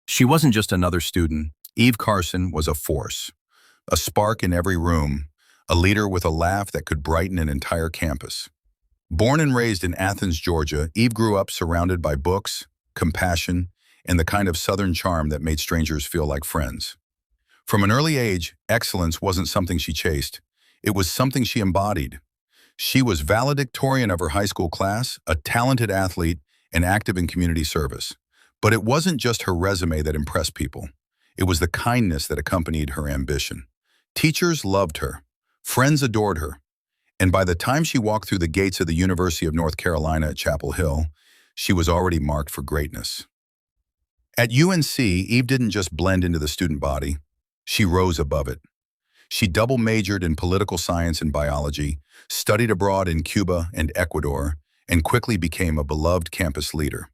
She wasn't just another student. Eve Carson was a force, a spark in every room, a leader with a laugh that could brighten an entire campus. Born and raised in Athens, Georgia, Eve grew up surrounded by books, compassion, and the kind of Southern charm that made strangers feel like friends. From an early age, excellence wasn't something she chased. It was something she embodied. She was valedictorian of her high school class, a talented athlete, and active in community service. But it wasn't just her resume that impressed people. It was the kindness that accompanied her ambition. Teachers loved her. Friends adored her. And by the time she walked through the gates of the University of North Carolina at Chapel Hill, she was already marked for greatness. At UNC, Eve didn't just blend into the student body. She rose above it. She double majored in political science and biology, studied abroad in Cuba and Ecuador, and quickly became a beloved campus leader.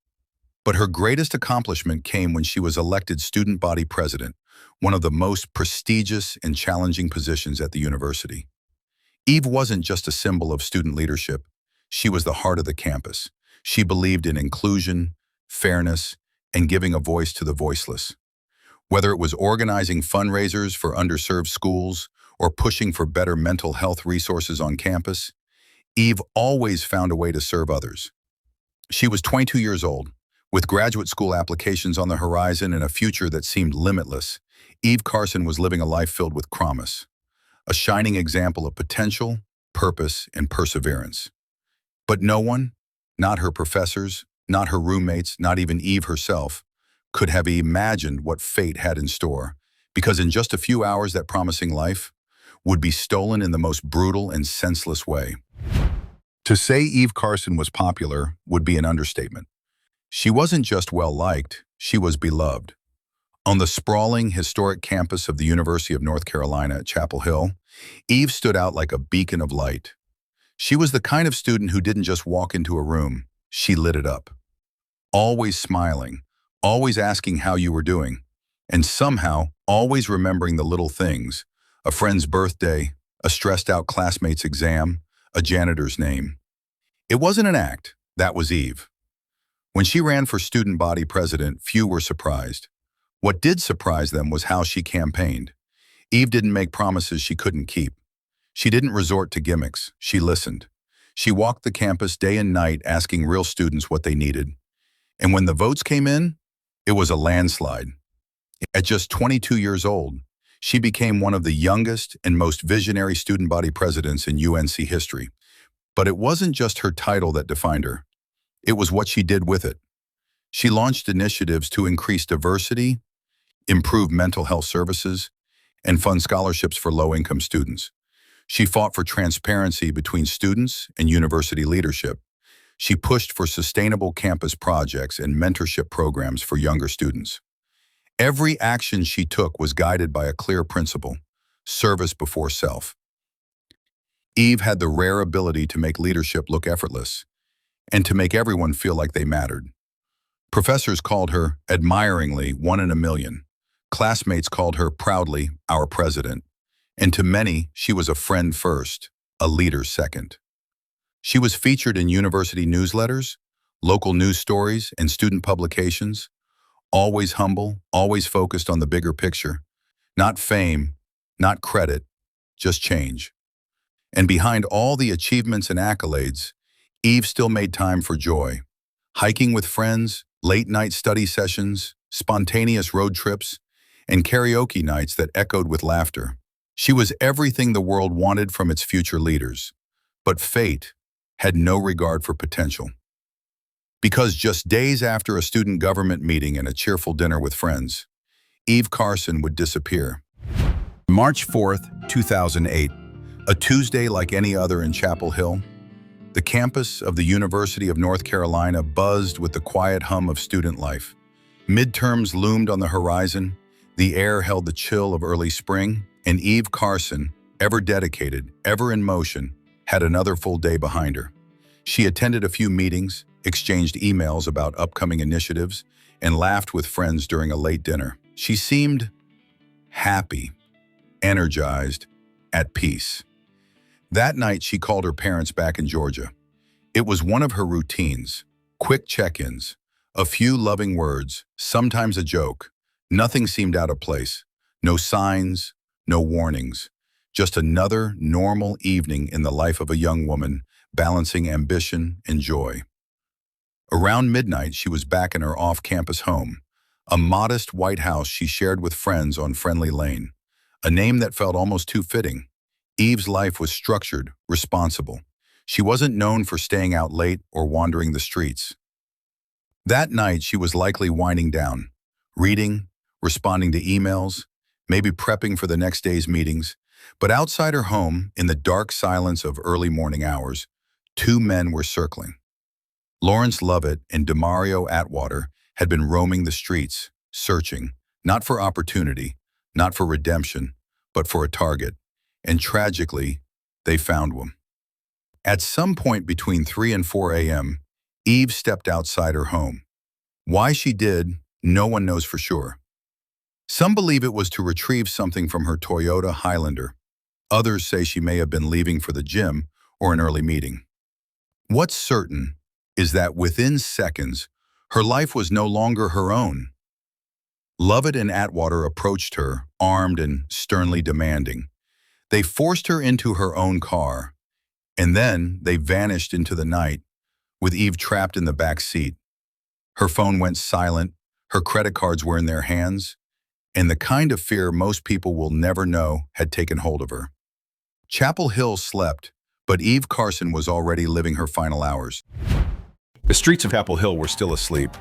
But her greatest accomplishment came when she was elected student body president, one of the most prestigious and challenging positions at the university. Eve wasn't just a symbol of student leadership. She was the heart of the campus. She believed in inclusion, fairness, and giving a voice to the voiceless. Whether it was organizing fundraisers for underserved schools or pushing for better mental health resources on campus, Eve always found a way to serve others. She was 22 years old. With graduate school applications on the horizon and a future that seemed limitless, Eve Carson was living a life filled with promise, a shining example of potential, purpose, and perseverance. But no one, not her professors, not her roommates, not even Eve herself, could have imagined what fate had in store, because in just a few hours that promising life would be stolen in the most brutal and senseless way. To say Eve Carson was popular would be an understatement. She wasn't just well-liked, she was beloved. On the sprawling, historic campus of the University of North Carolina at Chapel Hill, Eve stood out like a beacon of light. She was the kind of student who didn't just walk into a room, she lit it up. Always smiling, always asking how you were doing, and somehow always remembering the little things, a friend's birthday, a stressed-out classmate's exam, a janitor's name. It wasn't an act, that was Eve. When she ran for student body president, few were surprised. What did surprise them was how she campaigned. Eve didn't make promises she couldn't keep. She didn't resort to gimmicks, she listened. She walked the campus day and night asking real students what they needed. And when the votes came in, it was a landslide. At just 22 years old, she became one of the youngest and most visionary student body presidents in UNC history. But it wasn't just her title that defined her. It was what she did with it. She launched initiatives to increase diversity, improve mental health services, and fund scholarships for low-income students. She fought for transparency between students and university leadership. She pushed for sustainable campus projects and mentorship programs for younger students. Every action she took was guided by a clear principle: service before self. Eve had the rare ability to make leadership look effortless, and to make everyone feel like they mattered. Professors called her, admiringly, one in a million. Classmates called her proudly, our president. And to many, she was a friend first, a leader second. She was featured in university newsletters, local news stories, and student publications, always humble, always focused on the bigger picture. Not fame, not credit, just change. And behind all the achievements and accolades, Eve still made time for joy. Hiking with friends, late-night study sessions, spontaneous road trips, and karaoke nights that echoed with laughter. She was everything the world wanted from its future leaders. But fate had no regard for potential. Because just days after a student government meeting and a cheerful dinner with friends, Eve Carson would disappear. March 4th, 2008, a Tuesday like any other in Chapel Hill, the campus of the University of North Carolina buzzed with the quiet hum of student life. Midterms loomed on the horizon, the air held the chill of early spring, and Eve Carson, ever dedicated, ever in motion, had another full day behind her. She attended a few meetings, exchanged emails about upcoming initiatives, and laughed with friends during a late dinner. She seemed happy, energized, at peace. That night, she called her parents back in Georgia. It was one of her routines: quick check-ins, a few loving words, sometimes a joke, Nothing seemed out of place. No signs, no warnings. Just another normal evening in the life of a young woman, balancing ambition and joy. Around midnight, she was back in her off-campus home, a modest white house she shared with friends on Friendly Lane, a name that felt almost too fitting. Eve's life was structured, responsible. She wasn't known for staying out late or wandering the streets. That night, she was likely winding down, reading, responding to emails, maybe prepping for the next day's meetings. But outside her home, in the dark silence of early morning hours, two men were circling. Lawrence Lovett and Demario Atwater had been roaming the streets, searching, not for opportunity, not for redemption, but for a target. And tragically, they found one. At some point between 3 and 4 a.m., Eve stepped outside her home. Why she did, no one knows for sure. Some believe it was to retrieve something from her Toyota Highlander. Others say she may have been leaving for the gym or an early meeting. What's certain is that within seconds, her life was no longer her own. Lovett and Atwater approached her, armed and sternly demanding. They forced her into her own car, and then they vanished into the night, with Eve trapped in the back seat. Her phone went silent, her credit cards were in their hands, and the kind of fear most people will never know had taken hold of her. Chapel Hill slept, but Eve Carson was already living her final hours. The streets of Chapel Hill were still asleep.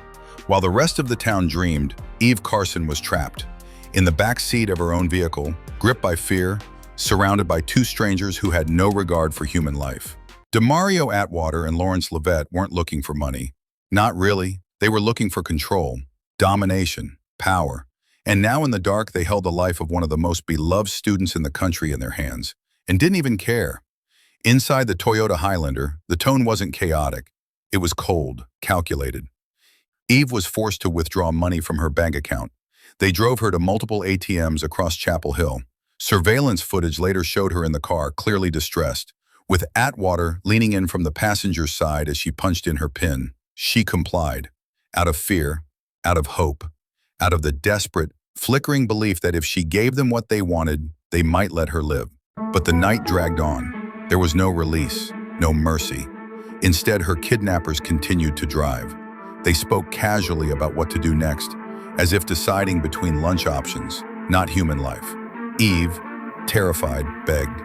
While the rest of the town dreamed, Eve Carson was trapped, in the back seat of her own vehicle, gripped by fear, surrounded by two strangers who had no regard for human life. Demario Atwater and Lawrence Lovett weren't looking for money. Not really. They were looking for control, domination, power. And now in the dark, they held the life of one of the most beloved students in the country in their hands, and didn't even care. Inside the Toyota Highlander, the tone wasn't chaotic. It was cold, calculated. Eve was forced to withdraw money from her bank account. They drove her to multiple ATMs across Chapel Hill. Surveillance footage later showed her in the car, clearly distressed, with Atwater leaning in from the passenger's side as she punched in her PIN. She complied, out of fear, out of hope, out of the desperate, flickering belief that if she gave them what they wanted, they might let her live. But the night dragged on. There was no release, no mercy. Instead, her kidnappers continued to drive. They spoke casually about what to do next, as if deciding between lunch options, not human life. Eve, terrified, begged.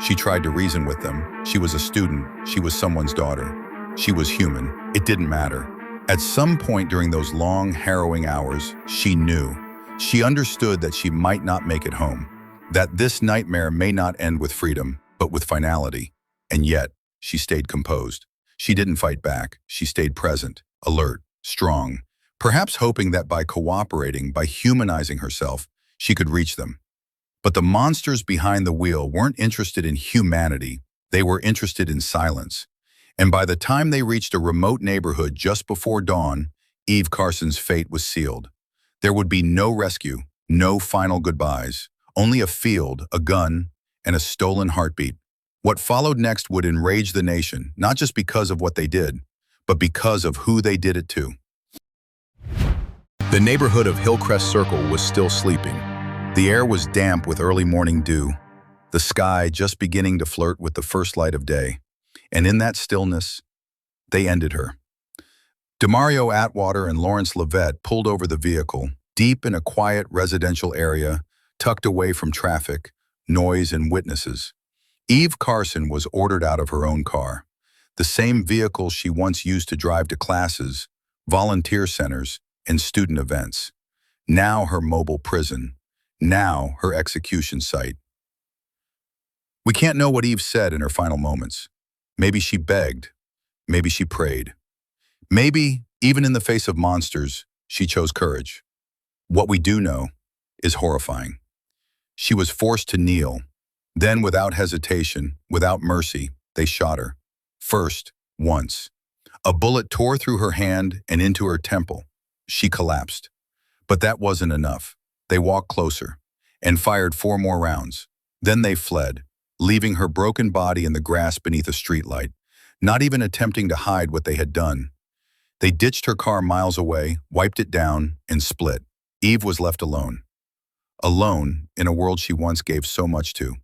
She tried to reason with them. She was a student. She was someone's daughter. She was human. It didn't matter. At some point during those long, harrowing hours, she knew. She understood that she might not make it home, that this nightmare may not end with freedom, but with finality. And yet, she stayed composed. She didn't fight back. She stayed present, alert, strong, perhaps hoping that by cooperating, by humanizing herself, she could reach them. But the monsters behind the wheel weren't interested in humanity. They were interested in silence. And by the time they reached a remote neighborhood just before dawn, Eve Carson's fate was sealed. There would be no rescue, no final goodbyes, only a field, a gun, and a stolen heartbeat. What followed next would enrage the nation, not just because of what they did, but because of who they did it to. The neighborhood of Hillcrest Circle was still sleeping. The air was damp with early morning dew, the sky just beginning to flirt with the first light of day. And in that stillness, they ended her. Demario Atwater and Lawrence Lovett pulled over the vehicle, deep in a quiet residential area, tucked away from traffic, noise, and witnesses. Eve Carson was ordered out of her own car, the same vehicle she once used to drive to classes, volunteer centers, and student events. Now her mobile prison, now her execution site. We can't know what Eve said in her final moments. Maybe she begged, maybe she prayed. Maybe, even in the face of monsters, she chose courage. What we do know is horrifying. She was forced to kneel. Then, without hesitation, without mercy, they shot her. First, once. A bullet tore through her hand and into her temple. She collapsed. But that wasn't enough. They walked closer and fired 4 more rounds. Then they fled, leaving her broken body in the grass beneath a streetlight, not even attempting to hide what they had done. They ditched her car miles away, wiped it down, and split. Eve was left alone. Alone in a world she once gave so much to.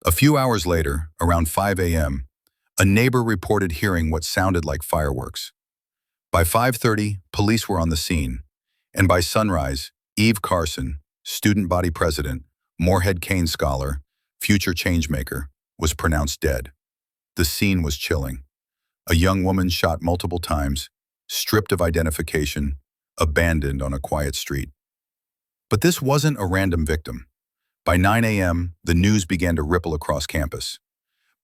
A few hours later, around 5 a.m., a neighbor reported hearing what sounded like fireworks. By 5:30, police were on the scene, and by sunrise, Eve Carson, student body president, Moorhead Kane scholar, future changemaker, was pronounced dead. The scene was chilling. A young woman shot multiple times, stripped of identification, abandoned on a quiet street. But this wasn't a random victim. By 9 a.m., the news began to ripple across campus.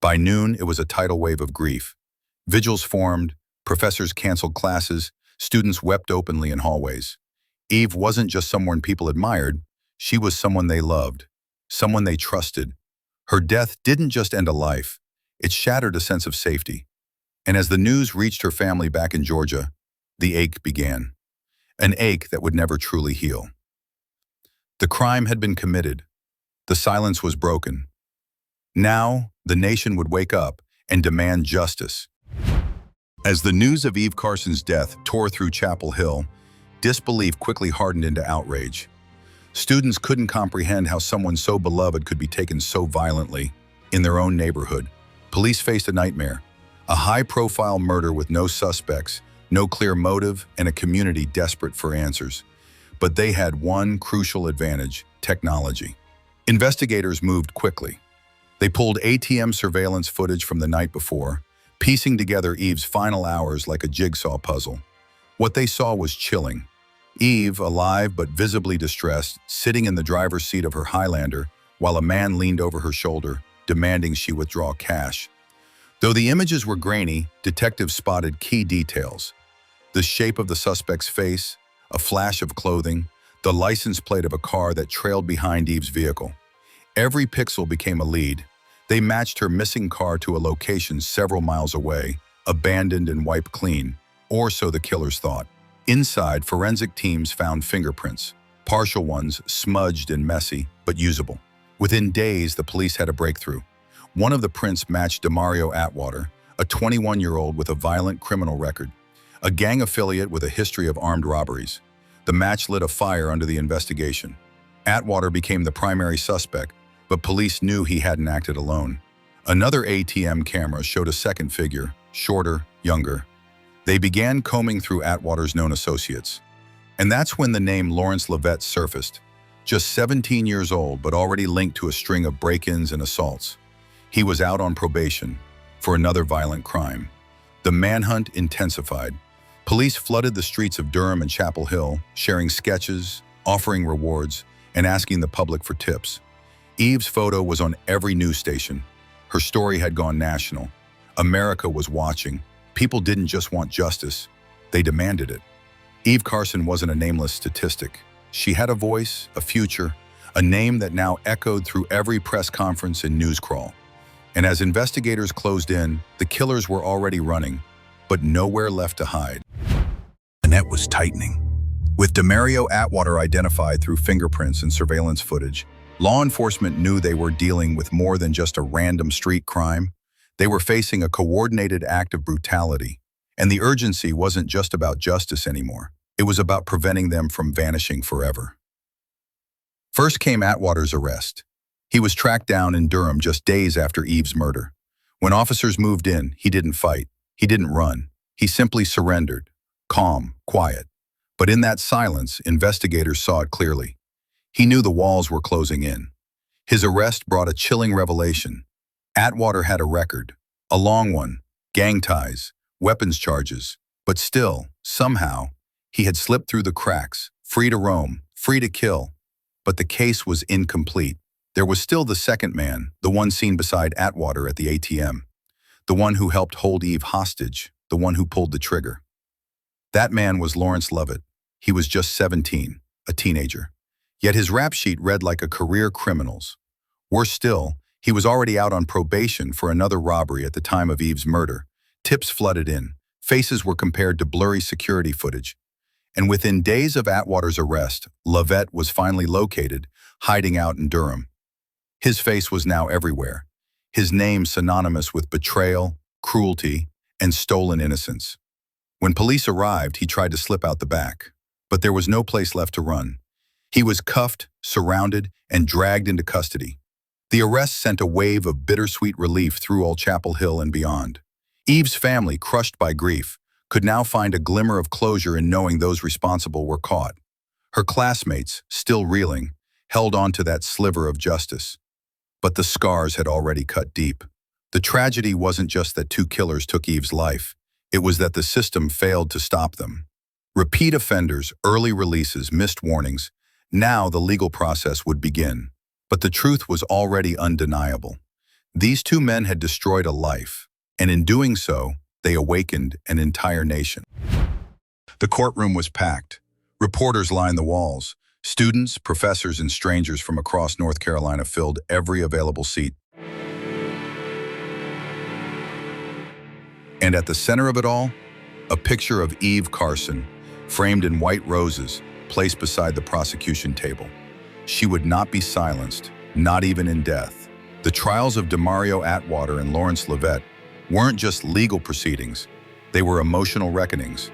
By noon, it was a tidal wave of grief. Vigils formed, professors canceled classes, students wept openly in hallways. Eve wasn't just someone people admired, she was someone they loved, someone they trusted. Her death didn't just end a life, it shattered a sense of safety. And as the news reached her family back in Georgia, the ache began. An ache that would never truly heal. The crime had been committed. The silence was broken. Now, the nation would wake up and demand justice. As the news of Eve Carson's death tore through Chapel Hill, disbelief quickly hardened into outrage. Students couldn't comprehend how someone so beloved could be taken so violently in their own neighborhood. Police faced a nightmare, a high-profile murder with no suspects, no clear motive, and a community desperate for answers. But they had one crucial advantage: technology. Investigators moved quickly. They pulled ATM surveillance footage from the night before, piecing together Eve's final hours like a jigsaw puzzle. What they saw was chilling. Eve, alive but visibly distressed, sitting in the driver's seat of her Highlander, while a man leaned over her shoulder, demanding she withdraw cash. Though the images were grainy, detectives spotted key details. The shape of the suspect's face, a flash of clothing, the license plate of a car that trailed behind Eve's vehicle. Every pixel became a lead. They matched her missing car to a location several miles away, abandoned and wiped clean, or so the killers thought. Inside, forensic teams found fingerprints, partial ones, smudged and messy, but usable. Within days, the police had a breakthrough. One of the prints matched Demario Atwater, a 21-year-old with a violent criminal record, a gang affiliate with a history of armed robberies. The match lit a fire under the investigation. Atwater became the primary suspect, but police knew he hadn't acted alone. Another ATM camera showed a second figure, shorter, younger. They began combing through Atwater's known associates. And that's when the name Lawrence Lovett surfaced. Just 17 years old, but already linked to a string of break-ins and assaults. He was out on probation for another violent crime. The manhunt intensified. Police flooded the streets of Durham and Chapel Hill, sharing sketches, offering rewards, and asking the public for tips. Eve's photo was on every news station. Her story had gone national. America was watching. People didn't just want justice, they demanded it. Eve Carson wasn't a nameless statistic. She had a voice, a future, a name that now echoed through every press conference and news crawl. And as investigators closed in, the killers were already running, but nowhere left to hide. The net was tightening. With Demario Atwater identified through fingerprints and surveillance footage, law enforcement knew they were dealing with more than just a random street crime. They were facing a coordinated act of brutality, and the urgency wasn't just about justice anymore. It was about preventing them from vanishing forever. First came Atwater's arrest. He was tracked down in Durham just days after Eve's murder. When officers moved in, he didn't fight. He didn't run. He simply surrendered, calm, quiet. But in that silence, investigators saw it clearly. He knew the walls were closing in. His arrest brought a chilling revelation. Atwater had a record, a long one, gang ties, weapons charges, but still, somehow, he had slipped through the cracks, free to roam, free to kill. But the case was incomplete. There was still the second man, the one seen beside Atwater at the ATM, the one who helped hold Eve hostage, the one who pulled the trigger. That man was Lawrence Lovett. He was just 17, a teenager. Yet his rap sheet read like a career criminal's. Worse still, he was already out on probation for another robbery at the time of Eve's murder. Tips flooded in. Faces were compared to blurry security footage. And within days of Atwater's arrest, Lovett was finally located, hiding out in Durham. His face was now everywhere. His name synonymous with betrayal, cruelty, and stolen innocence. When police arrived, he tried to slip out the back. But there was no place left to run. He was cuffed, surrounded, and dragged into custody. The arrest sent a wave of bittersweet relief through Old Chapel Hill and beyond. Eve's family, crushed by grief, could now find a glimmer of closure in knowing those responsible were caught. Her classmates, still reeling, held on to that sliver of justice. But the scars had already cut deep. The tragedy wasn't just that two killers took Eve's life. It was that the system failed to stop them. Repeat offenders, early releases, missed warnings. Now the legal process would begin. But the truth was already undeniable. These two men had destroyed a life, and in doing so, they awakened an entire nation. The courtroom was packed. Reporters lined the walls. Students, professors, and strangers from across North Carolina filled every available seat. And at the center of it all, a picture of Eve Carson, framed in white roses, placed beside the prosecution table. She would not be silenced, not even in death. The trials of Demario Atwater and Lawrence Leavitt weren't just legal proceedings, they were emotional reckonings.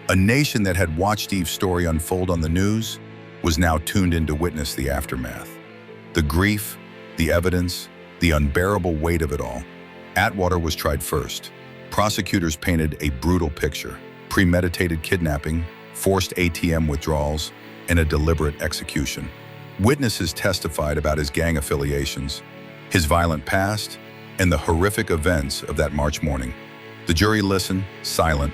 A nation that had watched Eve's story unfold on the news was now tuned in to witness the aftermath. The grief, the evidence, the unbearable weight of it all. Atwater was tried first. Prosecutors painted a brutal picture: premeditated kidnapping, forced ATM withdrawals, and a deliberate execution. Witnesses testified about his gang affiliations, his violent past, and the horrific events of that March morning. The jury listened, silent,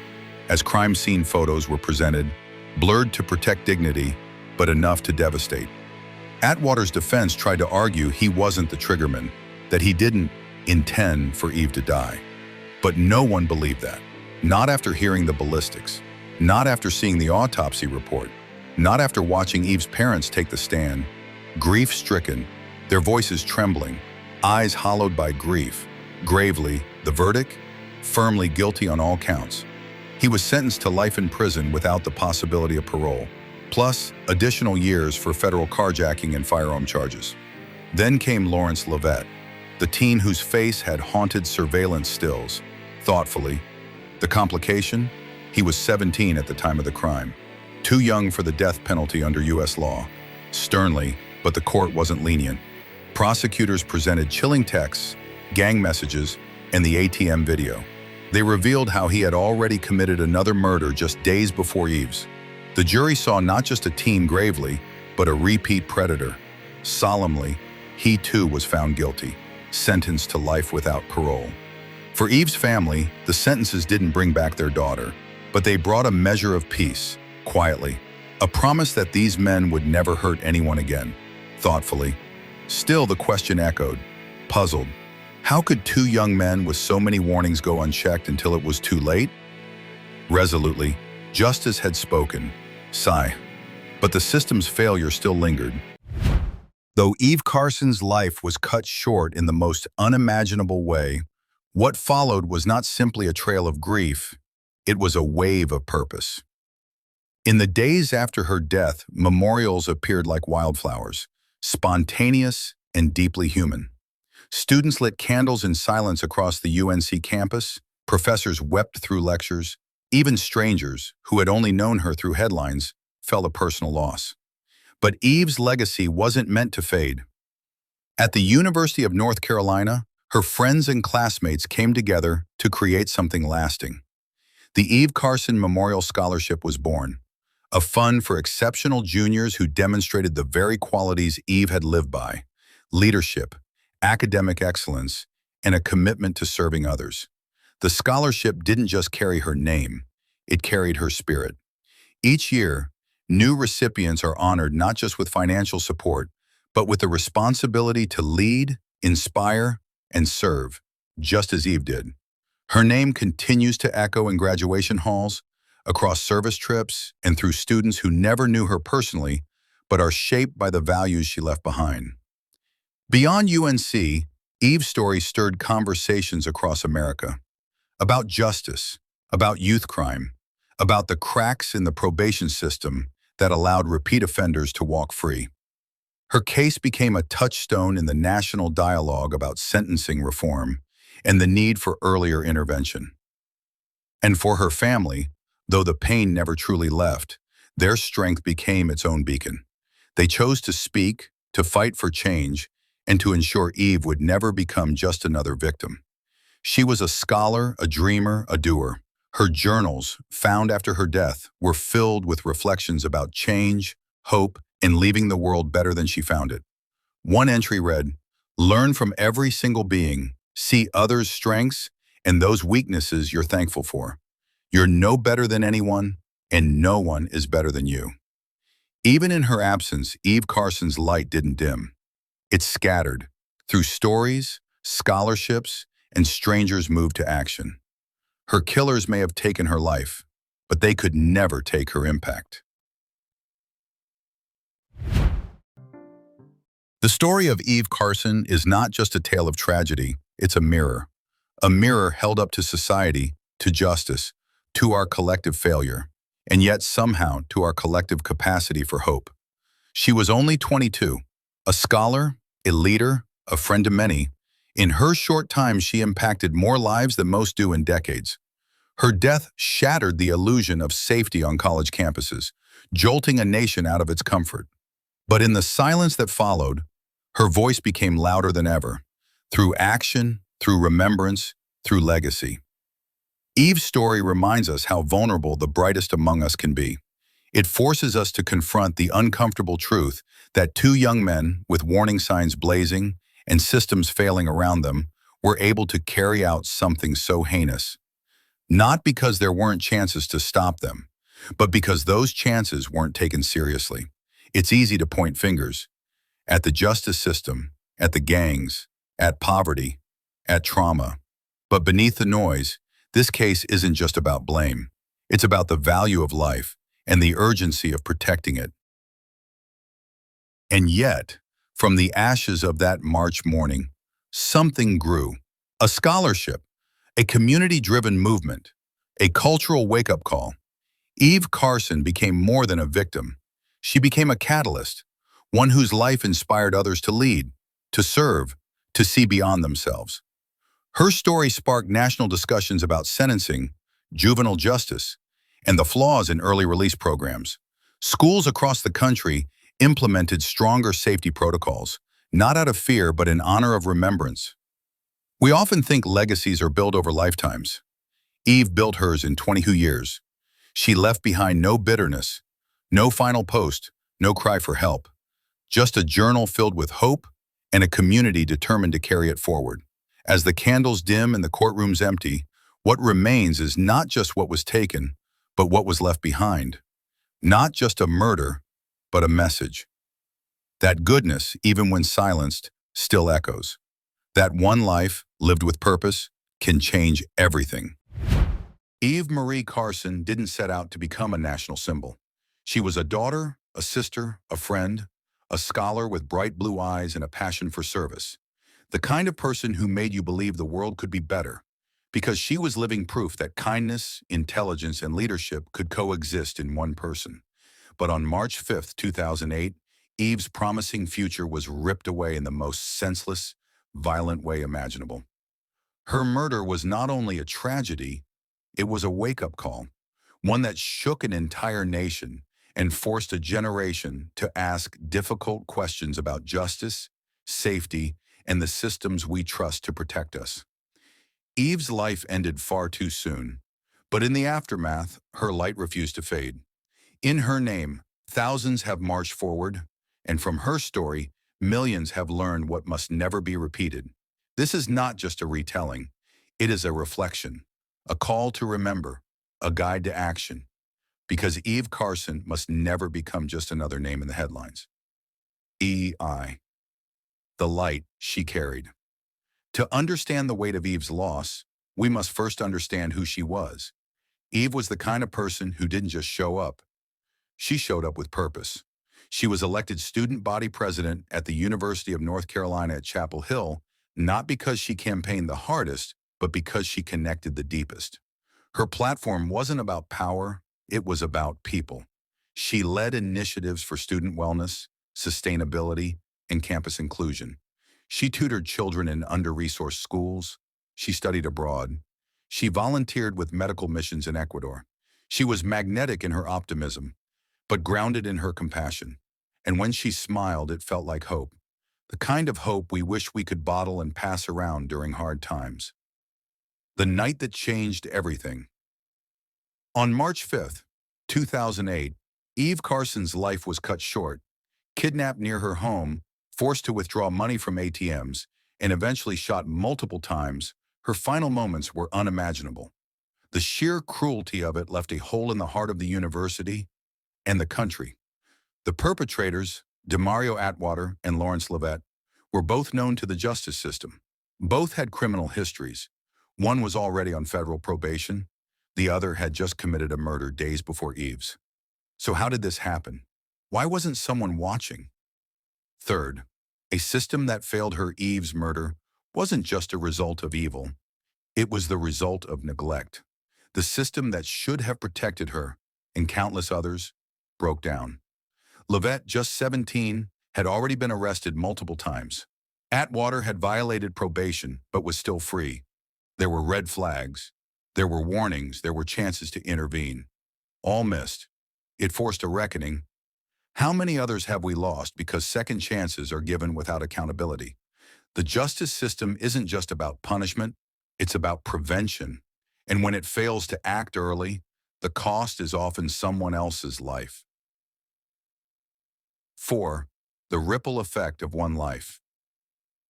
as crime scene photos were presented, blurred to protect dignity, but enough to devastate. Atwater's defense tried to argue he wasn't the triggerman, that he didn't intend for Eve to die. But no one believed that. Not after hearing the ballistics, not after seeing the autopsy report, not after watching Eve's parents take the stand, grief-stricken, their voices trembling, eyes hollowed by grief. Gravely, the verdict? Firmly guilty on all counts. He was sentenced to life in prison without the possibility of parole, plus additional years for federal carjacking and firearm charges. Then came Lawrence Leavitt, the teen whose face had haunted surveillance stills. Thoughtfully, the complication? He was 17 at the time of the crime, too young for the death penalty under U.S. law. Sternly, but the court wasn't lenient. Prosecutors presented chilling texts, gang messages, and the ATM video. They revealed how he had already committed another murder just days before Eve's. The jury saw not just a teen gravely, but a repeat predator. Solemnly, he too was found guilty, sentenced to life without parole. For Eve's family, the sentences didn't bring back their daughter, but they brought a measure of peace, quietly. A promise that these men would never hurt anyone again. Thoughtfully. Still, the question echoed, puzzled. How could two young men with so many warnings go unchecked until it was too late? Resolutely, justice had spoken. Sigh. But the system's failure still lingered. Though Eve Carson's life was cut short in the most unimaginable way, what followed was not simply a trail of grief, it was a wave of purpose. In the days after her death, memorials appeared like wildflowers, spontaneous and deeply human. Students lit candles in silence across the UNC campus, professors wept through lectures, even strangers, who had only known her through headlines, felt a personal loss. But Eve's legacy wasn't meant to fade. At the University of North Carolina, her friends and classmates came together to create something lasting. The Eve Carson Memorial Scholarship was born, a fund for exceptional juniors who demonstrated the very qualities Eve had lived by: leadership, academic excellence, and a commitment to serving others. The scholarship didn't just carry her name, it carried her spirit. Each year, new recipients are honored not just with financial support, but with the responsibility to lead, inspire, and serve, just as Eve did. Her name continues to echo in graduation halls, across service trips, and through students who never knew her personally, but are shaped by the values she left behind. Beyond UNC, Eve's story stirred conversations across America about justice, about youth crime, about the cracks in the probation system that allowed repeat offenders to walk free. Her case became a touchstone in the national dialogue about sentencing reform and the need for earlier intervention. And for her family, though the pain never truly left, their strength became its own beacon. They chose to speak, to fight for change, and to ensure Eve would never become just another victim. She was a scholar, a dreamer, a doer. Her journals, found after her death, were filled with reflections about change, hope, and leaving the world better than she found it. One entry read, "Learn from every single being, see others' strengths, and those weaknesses you're thankful for. You're no better than anyone, and no one is better than you." Even in her absence, Eve Carson's light didn't dim. It scattered. Through stories, scholarships, and strangers moved to action. Her killers may have taken her life, but they could never take her impact. The story of Eve Carson is not just a tale of tragedy, it's a mirror. A mirror held up to society, to justice, to our collective failure, and yet somehow to our collective capacity for hope. She was only 22, a scholar, a leader, a friend to many. In her short time, she impacted more lives than most do in decades. Her death shattered the illusion of safety on college campuses, jolting a nation out of its comfort. But in the silence that followed, her voice became louder than ever, through action, through remembrance, through legacy. Eve's story reminds us how vulnerable the brightest among us can be. It forces us to confront the uncomfortable truth that two young men, with warning signs blazing and systems failing around them, were able to carry out something so heinous. Not because there weren't chances to stop them, but because those chances weren't taken seriously. It's easy to point fingers at the justice system, at the gangs, at poverty, at trauma. But beneath the noise, this case isn't just about blame. It's about the value of life and the urgency of protecting it. And yet, from the ashes of that March morning, something grew. A scholarship, a community-driven movement, a cultural wake-up call. Eve Carson became more than a victim. She became a catalyst, one whose life inspired others to lead, to serve, to see beyond themselves. Her story sparked national discussions about sentencing, juvenile justice, and the flaws in early release programs. Schools across the country implemented stronger safety protocols, not out of fear but in honor of remembrance. We often think legacies are built over lifetimes. Eve built hers in 22 years. She left behind no bitterness, no final post, no cry for help, just a journal filled with hope and a community determined to carry it forward. As the candles dim and the courtrooms empty, what remains is not just what was taken, but what was left behind. Not just a murder, but a message. That goodness, even when silenced, still echoes. That one life, lived with purpose, can change everything. Eve Marie Carson didn't set out to become a national symbol. She was a daughter, a sister, a friend, a scholar with bright blue eyes and a passion for service. The kind of person who made you believe the world could be better, because she was living proof that kindness, intelligence, and leadership could coexist in one person. But on March 5th, 2008, Eve's promising future was ripped away in the most senseless, violent way imaginable. Her murder was not only a tragedy, it was a wake-up call, one that shook an entire nation and forced a generation to ask difficult questions about justice, safety, and the systems we trust to protect us. Eve's life ended far too soon, but in the aftermath, her light refused to fade. In her name, thousands have marched forward, and from her story, millions have learned what must never be repeated. This is not just a retelling. It is a reflection, a call to remember, a guide to action, because Eve Carson must never become just another name in the headlines. E.I. The light she carried. To understand the weight of Eve's loss, we must first understand who she was. Eve was the kind of person who didn't just show up. She showed up with purpose. She was elected student body president at the University of North Carolina at Chapel Hill, not because she campaigned the hardest, but because she connected the deepest. Her platform wasn't about power, it was about people. She led initiatives for student wellness, sustainability, and campus inclusion. She tutored children in under-resourced schools. She studied abroad. She volunteered with medical missions in Ecuador. She was magnetic in her optimism, but grounded in her compassion. and when she smiled, it felt like hope. The kind of hope we wish we could bottle and pass around during hard times. The night that changed everything. On March 5th, 2008, Eve Carson's life was cut short, kidnapped near her home, forced to withdraw money from ATMs, and eventually shot multiple times. Her final moments were unimaginable. The sheer cruelty of it left a hole in the heart of the university and the country. The perpetrators, Demario Atwater and Lawrence Leavitt, were both known to the justice system. Both had criminal histories. One was already on federal probation. The other had just committed a murder days before Eve's. So how did this happen? Why wasn't someone watching? Third, a system that failed her. Eve's murder wasn't just a result of evil. It was the result of neglect. The system that should have protected her and countless others broke down. Leavitt, just 17, had already been arrested multiple times. Atwater had violated probation but was still free. There were red flags. There were warnings. There were chances to intervene. All missed. It forced a reckoning. How many others have we lost because second chances are given without accountability? The justice system isn't just about punishment, it's about prevention. And when it fails to act early, the cost is often someone else's life. 4. The ripple effect of one life.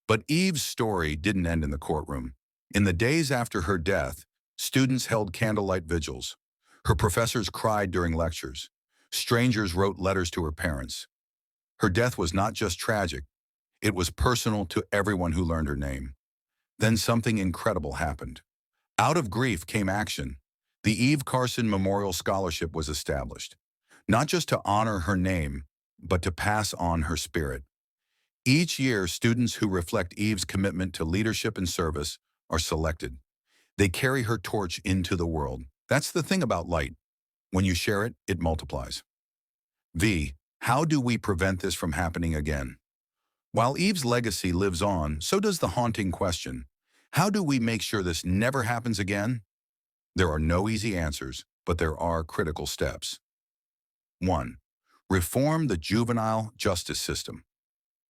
But Eve's story didn't end in the courtroom. In the days after her death, students held candlelight vigils. Her professors cried during lectures. Strangers wrote letters to her parents. Her death was not just tragic, it was personal to everyone who learned her name. Then something incredible happened. Out of grief came action. The Eve Carson Memorial Scholarship was established, not just to honor her name, but to pass on her spirit. Each year, students who reflect Eve's commitment to leadership and service are selected. They carry her torch into the world. That's the thing about light. When you share it, it multiplies. V. How do we prevent this from happening again? While Eve's legacy lives on, so does the haunting question. How do we make sure this never happens again? There are no easy answers, but there are critical steps. 1. Reform the juvenile justice system.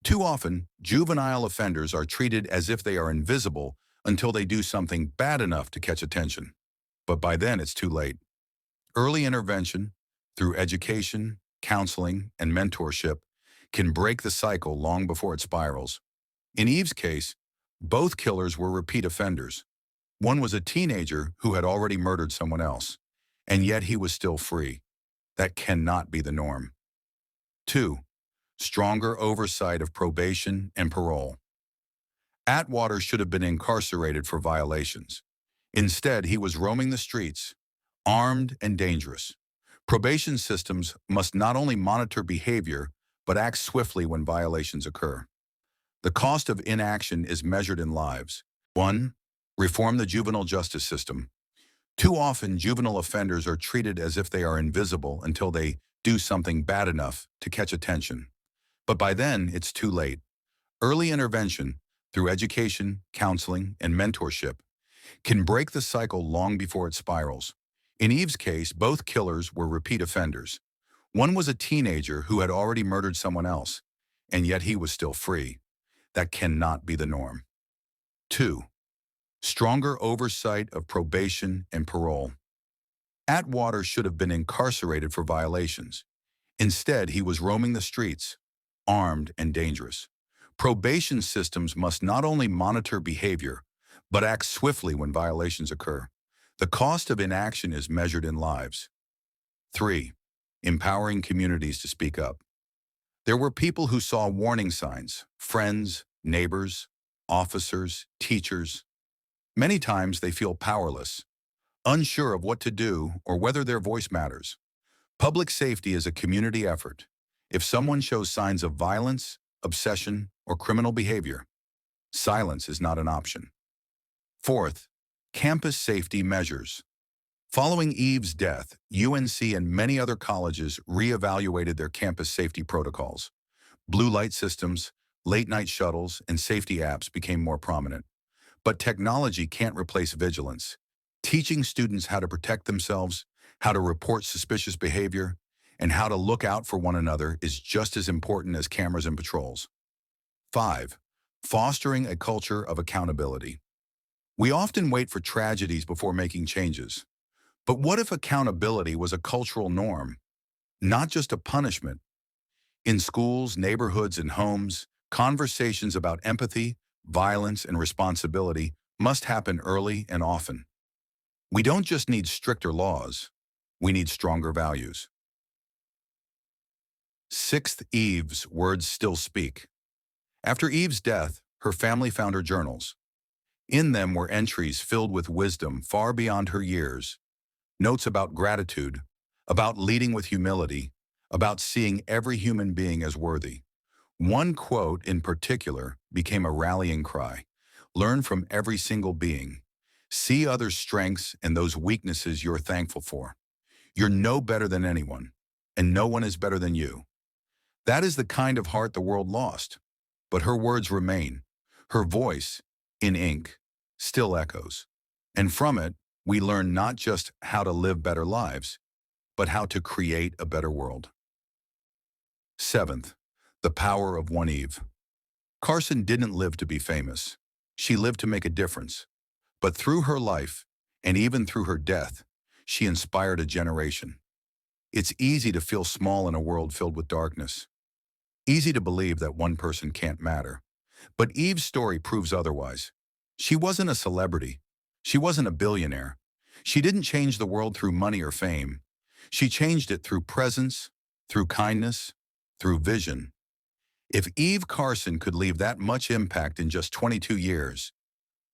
Too often, juvenile offenders are treated as if they are invisible until they do something bad enough to catch attention. But by then, it's too late. Early intervention, through education, counseling, and mentorship, can break the cycle long before it spirals. In Eve's case, both killers were repeat offenders. One was a teenager who had already murdered someone else, and yet he was still free. That cannot be the norm. 2. Stronger oversight of probation and parole. Atwater should have been incarcerated for violations. Instead, he was roaming the streets, armed and dangerous. Probation systems must not only monitor behavior, but act swiftly when violations occur. The cost of inaction is measured in lives. 1. Reform the juvenile justice system. Too often, juvenile offenders are treated as if they are invisible until they do something bad enough to catch attention. But by then, it's too late. Early intervention, through education, counseling, and mentorship, can break the cycle long before it spirals. In Eve's case, both killers were repeat offenders. One was a teenager who had already murdered someone else, and yet he was still free. That cannot be the norm. 2. Stronger oversight of probation and parole. Atwater should have been incarcerated for violations. Instead, he was roaming the streets, armed and dangerous. Probation systems must not only monitor behavior, but act swiftly when violations occur. The cost of inaction is measured in lives. 3. Empowering communities to speak up. There were people who saw warning signs, friends, neighbors, officers, teachers. Many times they feel powerless, unsure of what to do or whether their voice matters. Public safety is a community effort. If someone shows signs of violence, obsession, or criminal behavior, silence is not an option. 4th, campus safety measures. Following Eve's death, UNC and many other colleges reevaluated their campus safety protocols. Blue light systems, late-night shuttles, and safety apps became more prominent. But technology can't replace vigilance. Teaching students how to protect themselves, how to report suspicious behavior, and how to look out for one another is just as important as cameras and patrols. 5. Fostering a culture of accountability. We often wait for tragedies before making changes. But what if accountability was a cultural norm, not just a punishment? In schools, neighborhoods, and homes, conversations about empathy, violence, and responsibility must happen early and often. We don't just need stricter laws, we need stronger values. 6th, Eve's words still speak. After Eve's death, her family found her journals. In them were entries filled with wisdom far beyond her years, notes about gratitude, about leading with humility, about seeing every human being as worthy. One quote in particular became a rallying cry. Learn from every single being. See others' strengths and those weaknesses you're thankful for. You're no better than anyone, and no one is better than you. That is the kind of heart the world lost. But her words remain. Her voice, in ink, still echoes. And from it, we learn not just how to live better lives, but how to create a better world. 7th, the power of one Eve. Carson didn't live to be famous. She lived to make a difference. But through her life, and even through her death, she inspired a generation. It's easy to feel small in a world filled with darkness. Easy to believe that one person can't matter. But Eve's story proves otherwise. She wasn't a celebrity. She wasn't a billionaire. She didn't change the world through money or fame. She changed it through presence, through kindness, through vision. If Eve Carson could leave that much impact in just 22 years,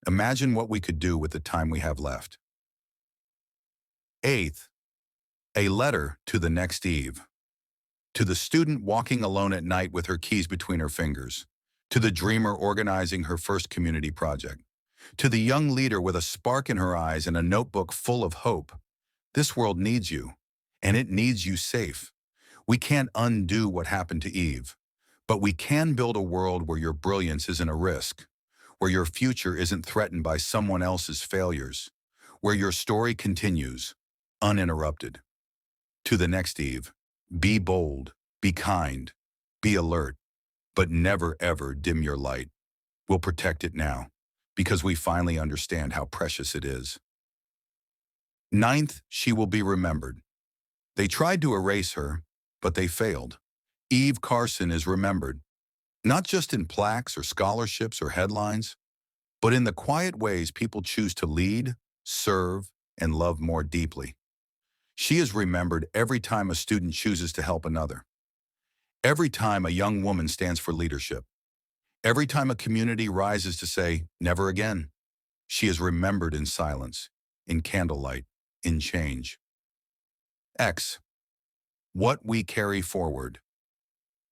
imagine what we could do with the time we have left. 8th, a letter to the next Eve. To the student walking alone at night with her keys between her fingers. To the dreamer organizing her first community project. To the young leader with a spark in her eyes and a notebook full of hope. This world needs you, and it needs you safe. We can't undo what happened to Eve, but we can build a world where your brilliance isn't a risk, where your future isn't threatened by someone else's failures, where your story continues, uninterrupted. To the next Eve, be bold, be kind, be alert, but never ever dim your light. We'll protect it now, because we finally understand how precious it is. 9th, she will be remembered. They tried to erase her, but they failed. Eve Carson is remembered, not just in plaques or scholarships or headlines, but in the quiet ways people choose to lead, serve, and love more deeply. She is remembered every time a student chooses to help another. Every time a young woman stands for leadership. Every time a community rises to say, never again. She is remembered in silence, in candlelight, in change. X. What we carry forward.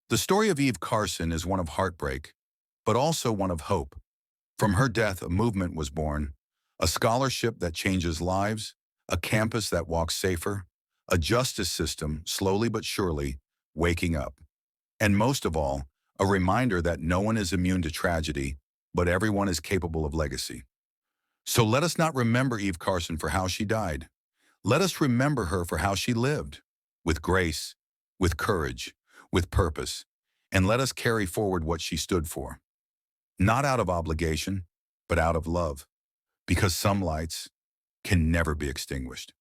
The story of Eve Carson is one of heartbreak, but also one of hope. From her death, a movement was born, a scholarship that changes lives, a campus that walks safer, a justice system, slowly but surely, waking up. And most of all, a reminder that no one is immune to tragedy, but everyone is capable of legacy. So let us not remember Eve Carson for how she died. Let us remember her for how she lived, with grace, with courage, with purpose, and let us carry forward what she stood for. Not out of obligation, but out of love, because some lights can never be extinguished.